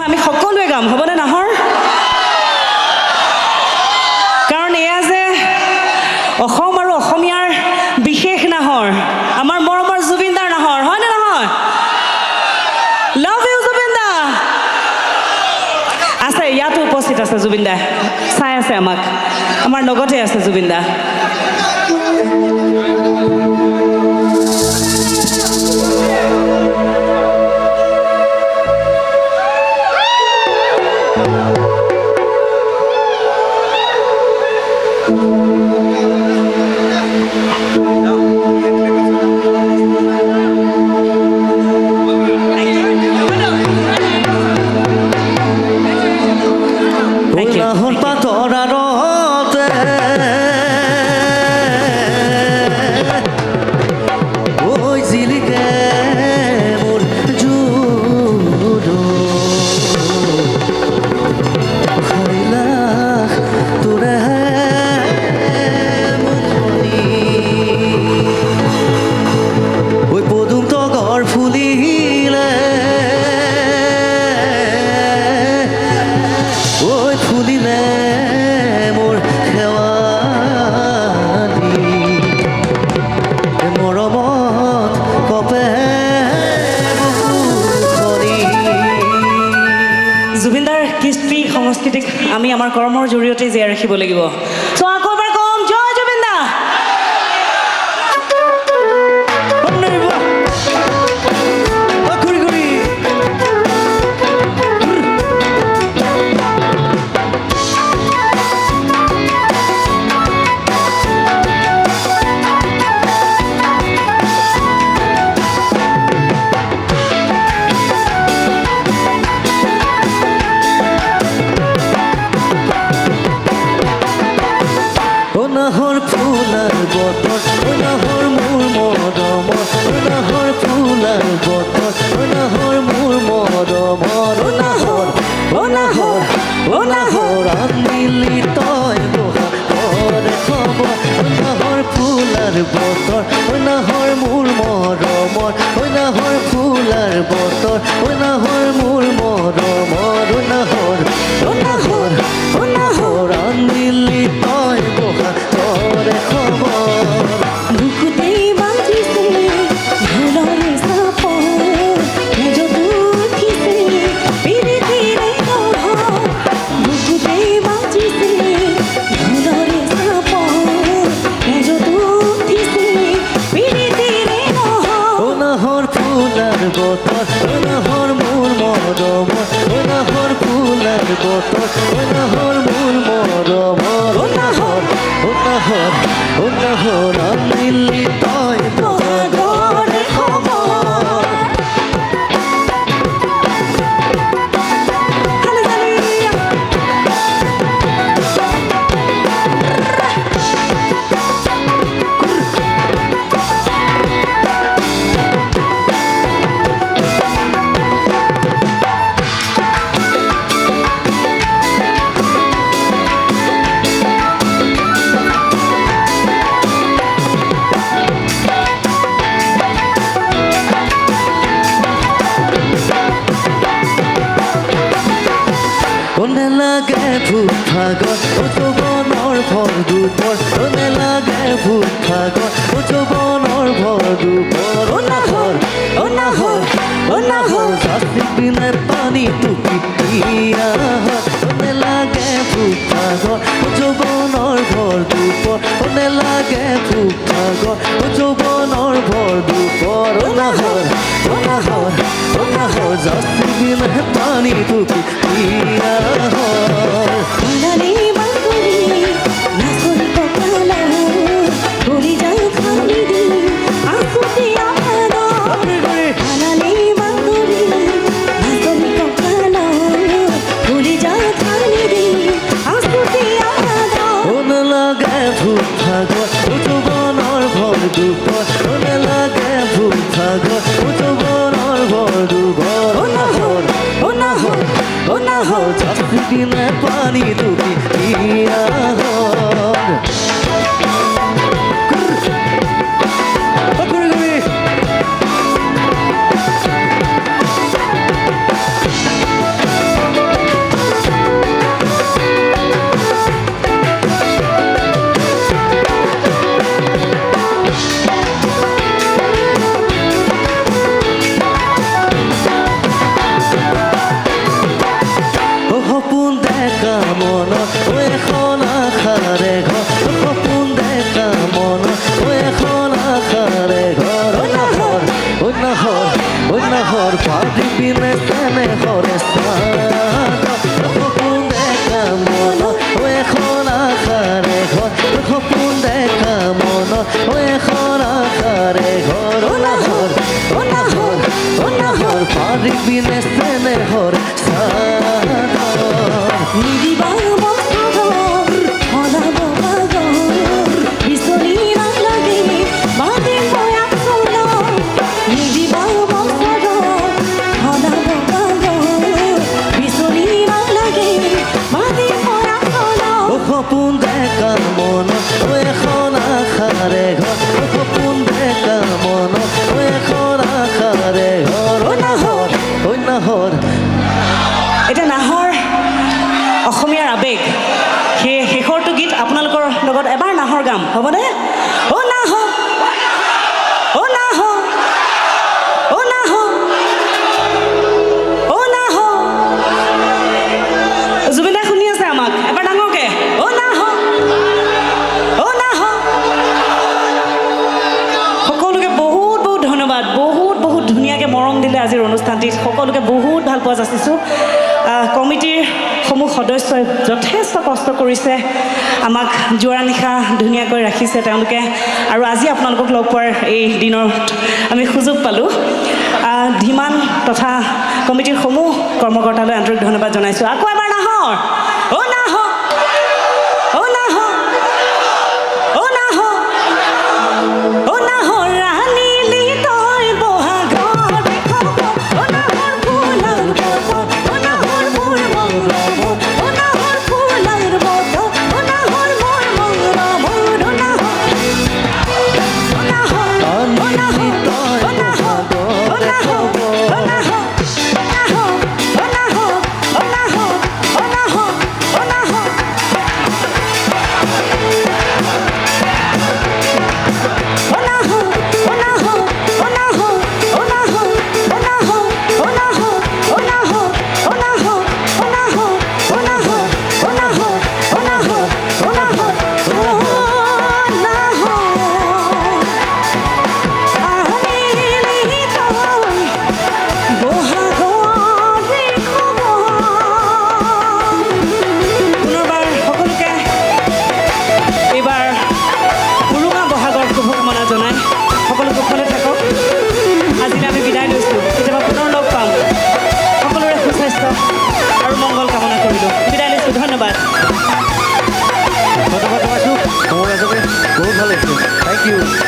নহয় আমি সকলোৱে গাম হ'বনে নাহৰ কাৰণ এয়া যে অসম আৰু অসমীয়াৰ বিশেষ নাহৰ আমাৰ মৰমৰ জুবিনদাৰ নাহৰ হয় নে নহয় লাভ ইউ জুবিনদা আছে ইয়াতো উপস্থিত আছে জুবিনদা চাই আছে আমাক আমাৰ লগতে আছে জুবিনদা সংস্কৃতিক আমি আমাৰ কৰ্মৰ জৰিয়তে জীয়াই ৰাখিব লাগিব সো আকৌ এবাৰ কম জয় জুবিনদা নাহৰ ফুলাৰ বতৰ নাহৰ মোৰ মৰমৰ নাহৰ ফুলাৰ বতৰ নাহৰ মোৰ মৰমৰ নাহৰ নাহৰ আনিলি তই বহাৰে খবৰ নাহৰ ফুলাৰ বতৰ নাহৰ মোৰ মৰমৰ নাহৰ ফুলাৰ বতৰ নাহৰ মোৰ মৰমৰ নাহৰ নাহৰ আনিলি তই বহাৰে খবৰ বুকুতে বাজিছে ঢোলৰে চাপৰ তেজত উঠিছে পিৰিতিৰে নহৰ বুকুতে বাজিছে ঢোলৰে চাপৰ তেজত উঠিছে পিৰিতিৰে নহৰ নাহৰ ফুলাৰ বতৰ নাহৰ মোৰ মৰমৰ নাহৰ ফুলাৰ বতৰ নাহৰ মোৰ মৰমৰ নাহৰ আনিলি তই বহাগৰে খবৰ নেলাগে ভূত ভাগত যৌৱনৰ ভৰ দুপৰ নেলাগে ভূত ভাগত যৌৱনৰ ভৰ দুপৰ নাহৰ জাতি পিনে পানী টুকি নেলাগে ভূত ভাগত যৌৱনৰ ভৰ দুপৰ নেলাগে ভূত ভাগত যৌৱনৰ ভৰ দুপৰ নাহৰ জাতি পিনে পানী টুকি ভূত ভাগত যৌৱনৰ ভৰ দুপৰ নেলাগে ভূত ভাগত যৌৱনৰ ভৰ দুপৰ নাহৰ জাতি পিনে পানী টুকি সপোন দেখা মনত এখন আশাৰে ঘৰ সপোন দেখা মনত এখন আশাৰে ঘৰ ঐ নাহৰ এতিয়া নাহৰ অসমীয়াৰ আৱেগ সেই শেষৰটো গীত আপোনালোকৰ লগত এবাৰ নাহৰ গাম হ'বনে অ' নাহৰ অ' নাহৰ অ' নাহৰ অ' নাহৰ জুবিন দাই শুনি আছে আমাক এবাৰ ডাঙৰকে অ' নাহৰ অ' নাহৰ সকলোকে বহুত বহুত ধন্যবাদ বহুত বহুত ধুনীয়াকৈ মৰম দিলে আজিৰ অনুষ্ঠানটিত সকলোকে বহুত ভাল পোৱা যাচিছোঁ কমিটিৰ সমূহ সদস্যই যথেষ্ট কষ্ট কৰিছে আমাক যোৰা নিশা ধুনীয়াকৈ ৰাখিছে তেওঁলোকে আৰু আজি আপোনালোকক লগ পোৱাৰ এই দিনত আমি সুযোগ পালোঁ ধীমান তথা কমিটিৰ সমূহ কৰ্মকৰ্তালৈ আন্তৰিক ধন্যবাদ জনাইছোঁ আকৌ এবাৰ নাহৰ অ' নাহৰ অ' নাহৰ অ' নাহৰ অ' নাহৰ ৰাণীলি তই বহাগৰ খবৰ অ' নাহৰ ফুলৰ বতৰ অ' নাহৰ মোৰ মৰম অ' নাহৰ ফুলৰ বতৰ অ' নাহৰ মোৰ মৰম অ' নাহৰ অ' নাহৰ অ' নাহৰ অ' নাহৰ অ' নাহৰ অ' নাহৰ ধন্যবাদ ধন্যবাদ জনাইছোঁ মোৰ ৰাজকে বহুত ভাল লাগিছে থেংক ইউ